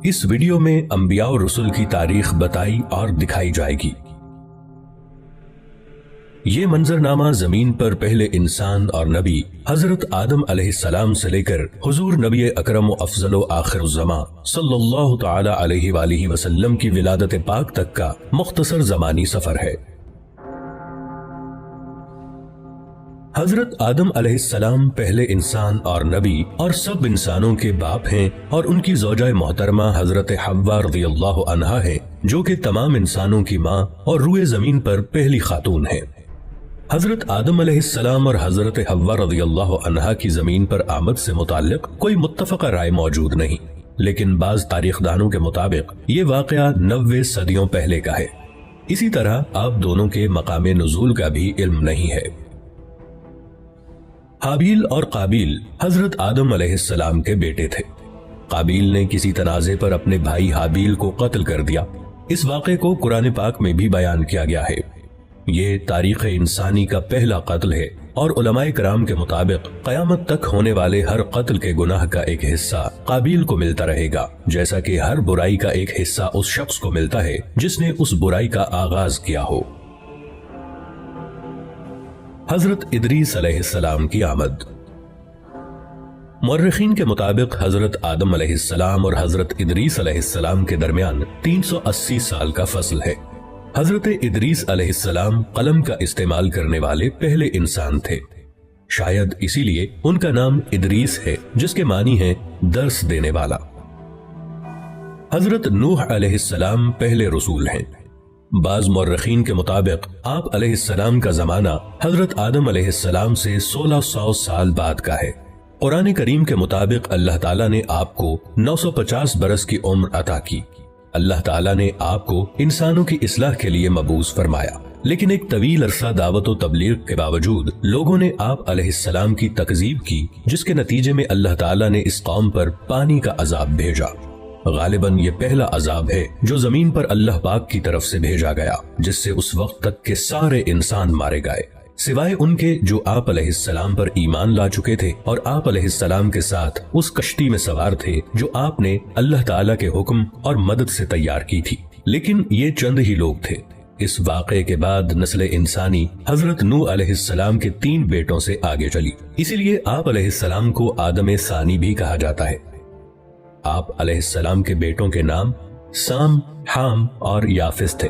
اس video میں انبیاء اور رسل کی تاریخ بتائی اور دکھائی جائے گی۔ یہ منظرنامہ زمین پر پہلے انسان اور نبی حضرت آدم علیہ السلام سے لے کر حضور نبی اکرم و افضل و آخر الزماں صلی اللہ تعالی علیہ وآلہ وسلم کی ولادت پاک تک کا مختصر زمانی سفر ہے۔ حضرت آدم علیہ السلام پہلے انسان اور نبی اور سب انسانوں کے باپ ہیں، اور ان کی زوجہ محترمہ حضرت حوا رضی اللہ عنہا ہے، جو کہ تمام انسانوں کی ماں اور روئے زمین پر پہلی خاتون ہے۔ حضرت آدم علیہ السلام اور حضرت حوا رضی اللہ عنہا کی زمین پر آمد سے متعلق کوئی متفقہ رائے موجود نہیں، لیکن بعض تاریخ دانوں کے مطابق یہ واقعہ 90 صدیوں پہلے کا ہے۔ اسی طرح آپ دونوں کے مقام نزول کا بھی علم نہیں ہے۔ حابیل اور قابیل حضرت آدم علیہ السلام کے بیٹے تھے۔ قابیل نے کسی تنازع پر اپنے بھائی حابیل کو قتل کر دیا۔ اس واقعے کو قرآن پاک میں بھی بیان کیا گیا ہے۔ یہ تاریخ انسانی کا پہلا قتل ہے، اور علماء کرام کے مطابق قیامت تک ہونے والے ہر قتل کے گناہ کا ایک حصہ قابیل کو ملتا رہے گا، جیسا کہ ہر برائی کا ایک حصہ اس شخص کو ملتا ہے جس نے اس برائی کا آغاز کیا ہو۔ حضرت ادریس علیہ السلام کی آمد۔ مورخین کے مطابق حضرت آدم علیہ السلام اور حضرت ادریس علیہ السلام کے درمیان 380 سال کا فصل ہے۔ حضرت ادریس علیہ السلام قلم کا استعمال کرنے والے پہلے انسان تھے، شاید اسی لیے ان کا نام ادریس ہے، جس کے معنی ہے درس دینے والا۔ حضرت نوح علیہ السلام پہلے رسول ہیں۔ بعض مورخین کے مطابق آپ علیہ السلام کا زمانہ حضرت آدم علیہ السلام سے 1600 سال بعد کا ہے۔ قرآن کریم کے مطابق اللہ تعالیٰ نے آپ کو 950 برس کی عمر عطا کی۔ اللہ تعالیٰ نے آپ کو انسانوں کی اصلاح کے لیے مبعوث فرمایا، لیکن ایک طویل عرصہ دعوت و تبلیغ کے باوجود لوگوں نے آپ علیہ السلام کی تکذیب کی، جس کے نتیجے میں اللہ تعالیٰ نے اس قوم پر پانی کا عذاب بھیجا۔ غالباً یہ پہلا عذاب ہے جو زمین پر اللہ پاک کی طرف سے بھیجا گیا، جس سے اس وقت تک کے سارے انسان مارے گئے، سوائے ان کے جو آپ علیہ السلام پر ایمان لا چکے تھے اور آپ علیہ السلام کے ساتھ اس کشتی میں سوار تھے جو آپ نے اللہ تعالیٰ کے حکم اور مدد سے تیار کی تھی۔ لیکن یہ چند ہی لوگ تھے۔ اس واقعے کے بعد نسل انسانی حضرت نوح علیہ السلام کے 3 بیٹوں سے آگے چلی، اسی لیے آپ علیہ السلام کو آدم ثانی بھی کہا جاتا ہے۔ آپ علیہ السلام کے بیٹوں کے نام سام، حام اور یافس تھے۔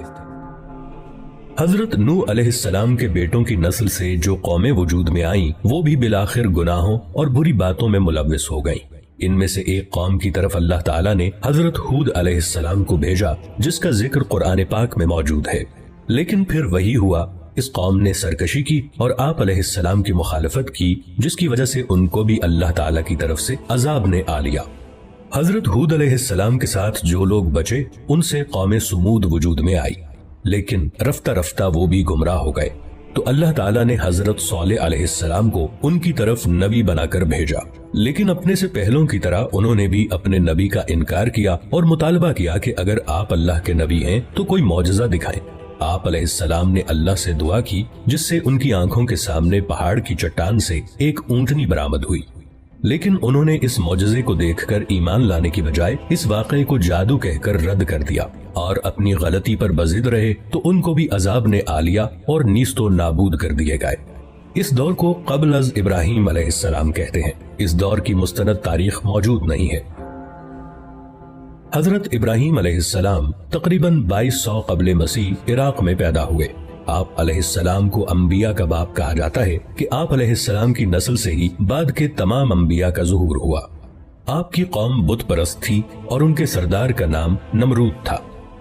حضرت نوح علیہ السلام کے بیٹوں کی نسل سے جو قومیں وجود میں آئیں، وہ بھی بالآخر گناہوں اور بری باتوں میں ملوث ہو گئیں۔ ان میں سے ایک قوم کی طرف اللہ تعالیٰ نے حضرت ہود علیہ السلام کو بھیجا، جس کا ذکر قرآن پاک میں موجود ہے۔ لیکن پھر وہی ہوا، اس قوم نے سرکشی کی اور آپ علیہ السلام کی مخالفت کی، جس کی وجہ سے ان کو بھی اللہ تعالیٰ کی طرف سے عذاب نے آ لیا۔ حضرت ہود علیہ السلام کے ساتھ جو لوگ بچے، ان سے قوم سمود وجود میں آئی، لیکن رفتہ رفتہ وہ بھی گمراہ ہو گئے، تو اللہ تعالیٰ نے حضرت صالح علیہ السلام کو ان کی طرف نبی بنا کر بھیجا، لیکن اپنے سے پہلوں کی طرح انہوں نے بھی اپنے نبی کا انکار کیا اور مطالبہ کیا کہ اگر آپ اللہ کے نبی ہیں تو کوئی معجزہ دکھائیں۔ آپ علیہ السلام نے اللہ سے دعا کی، جس سے ان کی آنکھوں کے سامنے پہاڑ کی چٹان سے ایک اونٹنی برآمد ہوئی، لیکن انہوں نے اس معجزے کو دیکھ کر ایمان لانے کی بجائے اس واقعے کو جادو کہہ کر رد کر دیا اور اپنی غلطی پر بضد رہے، تو ان کو بھی عذاب نے آ لیا اور نیست و نابود کر دیے گئے۔ اس دور کو قبل از ابراہیم علیہ السلام کہتے ہیں۔ اس دور کی مستند تاریخ موجود نہیں ہے۔ حضرت ابراہیم علیہ السلام تقریباً 2200 قبل مسیح عراق میں پیدا ہوئے۔ آپ علیہ السلام کو انبیاء کا باپ کہا جاتا ہے کہ آپ علیہ السلام کی نسل سے ہی بعد کے تمام انبیاء کا ظہور ہوا۔ آپ کی قوم بت پرست تھی اور ان کے سردار کا نام نمرود تھا۔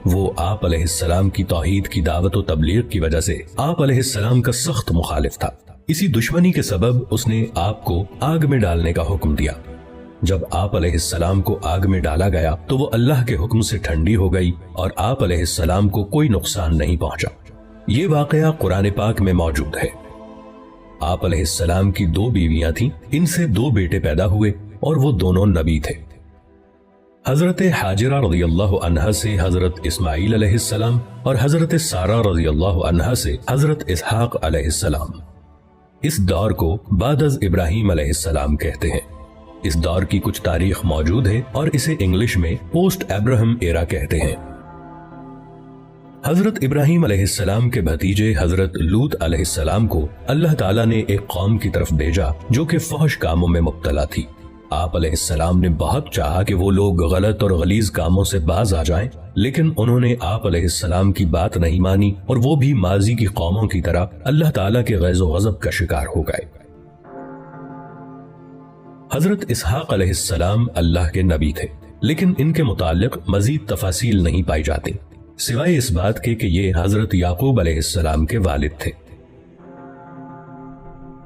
وہ آپ علیہ السلام کی توحید کی دعوت و تبلیغ کی وجہ سے آپ علیہ السلام کا سخت مخالف تھا۔ اسی دشمنی کے سبب اس نے آپ کو آگ میں ڈالنے کا حکم دیا۔ جب آپ علیہ السلام کو آگ میں ڈالا گیا تو وہ اللہ کے حکم سے ٹھنڈی ہو گئی اور آپ علیہ السلام کو کوئی نقصان نہیں پہنچا۔ یہ واقعہ قرآن پاک میں موجود ہے۔ آپ علیہ السلام کی 2 بیویاں تھیں، ان سے 2 بیٹے پیدا ہوئے اور وہ دونوں نبی تھے۔ حضرت حاجرہ رضی اللہ عنہا سے حضرت اسماعیل علیہ السلام اور حضرت سارہ رضی اللہ عنہا سے حضرت اسحاق علیہ السلام۔ اس دور کو بعد از ابراہیم علیہ السلام کہتے ہیں۔ اس دور کی کچھ تاریخ موجود ہے اور اسے انگلش میں پوسٹ ابراہم ایرا کہتے ہیں۔ حضرت ابراہیم علیہ السلام کے بھتیجے حضرت لوط علیہ السلام کو اللہ تعالیٰ نے ایک قوم کی طرف بھیجا جو کہ فحش کاموں میں مبتلا تھی۔ آپ علیہ السلام نے بہت چاہا کہ وہ لوگ غلط اور غلیظ کاموں سے باز آ جائیں، لیکن انہوں نے آپ علیہ السلام کی بات نہیں مانی اور وہ بھی ماضی کی قوموں کی طرح اللہ تعالیٰ کے غیظ و غضب کا شکار ہو گئے۔ حضرت اسحاق علیہ السلام اللہ کے نبی تھے، لیکن ان کے متعلق مزید تفاصیل نہیں پائی جاتی سوائے اس بات کے کہ یہ حضرت یعقوب علیہ السلام کے والد تھے۔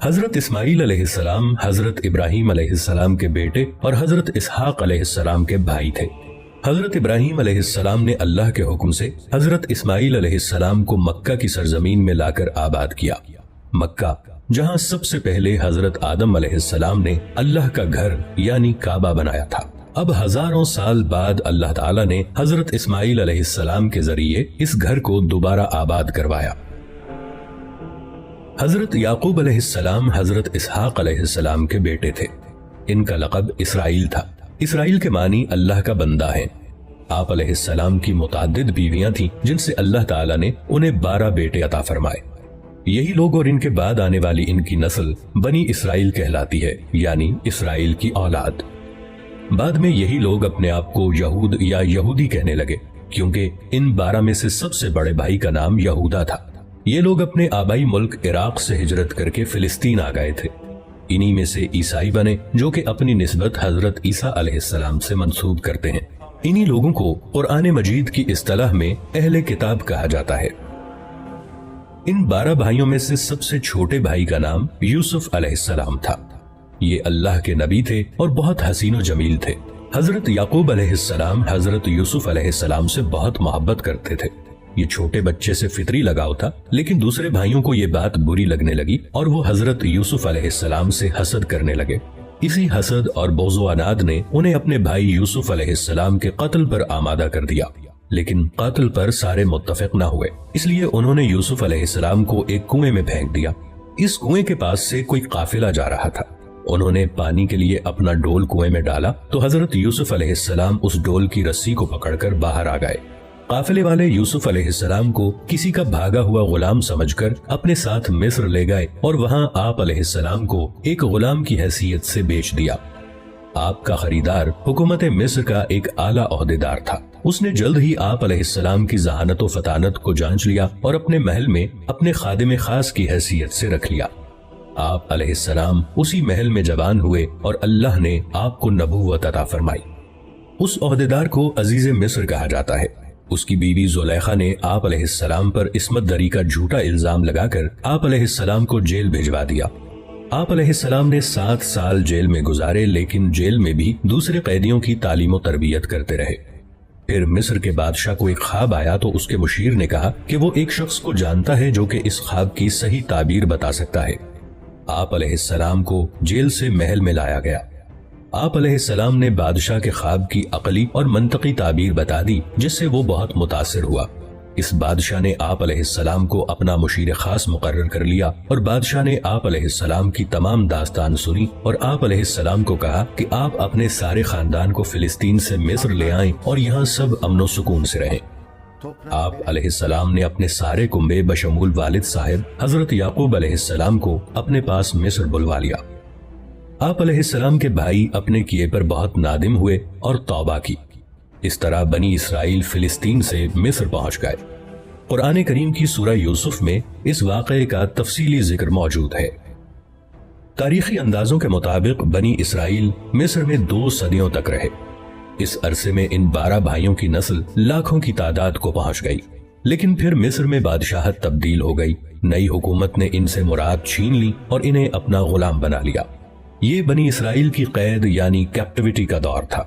حضرت اسماعیل علیہ السلام حضرت ابراہیم علیہ السلام کے بیٹے اور حضرت اسحاق علیہ السلام کے بھائی تھے۔ حضرت ابراہیم علیہ السلام نے اللہ کے حکم سے حضرت اسماعیل علیہ السلام کو مکہ کی سرزمین میں لا کر آباد کیا۔ مکہ جہاں سب سے پہلے حضرت آدم علیہ السلام نے اللہ کا گھر یعنی کعبہ بنایا تھا، اب ہزاروں سال بعد اللہ تعالیٰ نے حضرت اسماعیل علیہ السلام کے ذریعے اس گھر کو دوبارہ آباد کروایا۔ حضرت یعقوب علیہ السلام حضرت اسحاق علیہ السلام کے بیٹے تھے۔ ان کا لقب اسرائیل تھا۔ اسرائیل کے معنی اللہ کا بندہ ہے۔ آپ علیہ السلام کی متعدد بیویاں تھیں جن سے اللہ تعالیٰ نے انہیں 12 بیٹے عطا فرمائے۔ یہی لوگ اور ان کے بعد آنے والی ان کی نسل بنی اسرائیل کہلاتی ہے، یعنی اسرائیل کی اولاد۔ بعد میں یہی لوگ اپنے آپ کو یہود یا یہودی کہنے لگے، کیونکہ ان 12 میں سے سب سے بڑے بھائی کا نام یہودا تھا۔ یہ لوگ اپنے آبائی ملک عراق سے ہجرت کر کے فلسطین آ گئے تھے۔ انہی میں سے عیسائی بنے جو کہ اپنی نسبت حضرت عیسیٰ علیہ السلام سے منسوب کرتے ہیں۔ انہی لوگوں کو قرآن مجید کی اصطلاح میں اہل کتاب کہا جاتا ہے۔ ان 12 بھائیوں میں سے سب سے چھوٹے بھائی کا نام یوسف علیہ السلام تھا۔ یہ اللہ کے نبی تھے اور بہت حسین و جمیل تھے۔ حضرت یعقوب علیہ السلام حضرت یوسف علیہ السلام سے بہت محبت کرتے تھے۔ یہ چھوٹے بچے سے فطری لگاؤ تھا، لیکن دوسرے بھائیوں کو یہ بات بری لگنے لگی اور وہ حضرت یوسف علیہ السلام سے حسد کرنے لگے۔ اسی حسد اور بغض و عناد نے انہیں اپنے بھائی یوسف علیہ السلام کے قتل پر آمادہ کر دیا، لیکن قتل پر سارے متفق نہ ہوئے، اس لیے انہوں نے یوسف علیہ السلام کو ایک کنویں میں پھینک دیا۔ اس کنویں کے پاس سے کوئی قافلہ جا رہا تھا۔ انہوں نے پانی کے لیے اپنا ڈول کنویں میں ڈالا تو حضرت یوسف علیہ السلام اس ڈول کی رسی کو پکڑ کر باہر آ گئے۔ قافلے والے یوسف علیہ السلام کو کسی کا بھاگا ہوا غلام سمجھ کر اپنے ساتھ مصر لے گئے اور وہاں آپ علیہ السلام کو ایک غلام کی حیثیت سے بیچ دیا۔ آپ کا خریدار حکومت مصر کا ایک اعلیٰ عہدیدار تھا۔ اس نے جلد ہی آپ علیہ السلام کی ذہانت و فطانت کو جانچ لیا اور اپنے محل میں اپنے خادم خاص کی حیثیت سے رکھ لیا۔ آپ علیہ السلام اسی محل میں جوان ہوئے اور اللہ نے آپ کو نبوت عطا فرمائی۔ اس عہدیدار کو عزیز مصر کہا جاتا ہے۔ اس کی بیوی زلیخا نے آپ علیہ السلام پر عصمت دری کا جھوٹا الزام لگا کر آپ علیہ السلام کو جیل بھجوا دیا۔ آپ علیہ السلام نے 7 سال جیل میں گزارے، لیکن جیل میں بھی دوسرے قیدیوں کی تعلیم و تربیت کرتے رہے۔ پھر مصر کے بادشاہ کو ایک خواب آیا تو اس کے مشیر نے کہا کہ وہ ایک شخص کو جانتا ہے جو کہ اس خواب کی صحیح تعبیر بتا سکتا ہے۔ آپ علیہ السلام کو جیل سے محل میں لایا گیا۔ آپ علیہ السلام نے بادشاہ کے خواب کی عقلی اور منطقی تعبیر بتا دی، جس سے وہ بہت متاثر ہوا۔ اس بادشاہ نے آپ علیہ السلام کو اپنا مشیر خاص مقرر کر لیا اور بادشاہ نے آپ علیہ السلام کی تمام داستان سنی اور آپ علیہ السلام کو کہا کہ آپ اپنے سارے خاندان کو فلسطین سے مصر لے آئیں اور یہاں سب امن و سکون سے رہیں۔ آپ علیہ السلام نے اپنے سارے کنبے بشمول والد صاحب حضرت یعقوب علیہ السلام کو اپنے پاس مصر بلوا لیا۔ آپ علیہ السلام کے بھائی اپنے کیے پر بہت نادم ہوئے اور توبہ کی۔ اس طرح بنی اسرائیل فلسطین سے مصر پہنچ گئے۔ قرآن کریم کی سورہ یوسف میں اس واقعے کا تفصیلی ذکر موجود ہے۔ تاریخی اندازوں کے مطابق بنی اسرائیل مصر میں 2 صدیوں تک رہے۔ اس عرصے میں ان 12 بھائیوں کی نسل لاکھوں کی تعداد کو پہنچ گئی، لیکن پھر مصر میں بادشاہت تبدیل ہو گئی۔ نئی حکومت نے ان سے مراد چھین لی اور انہیں اپنا غلام بنا لیا۔ یہ بنی اسرائیل کی قید یعنی کیپٹیوٹی کا دور تھا۔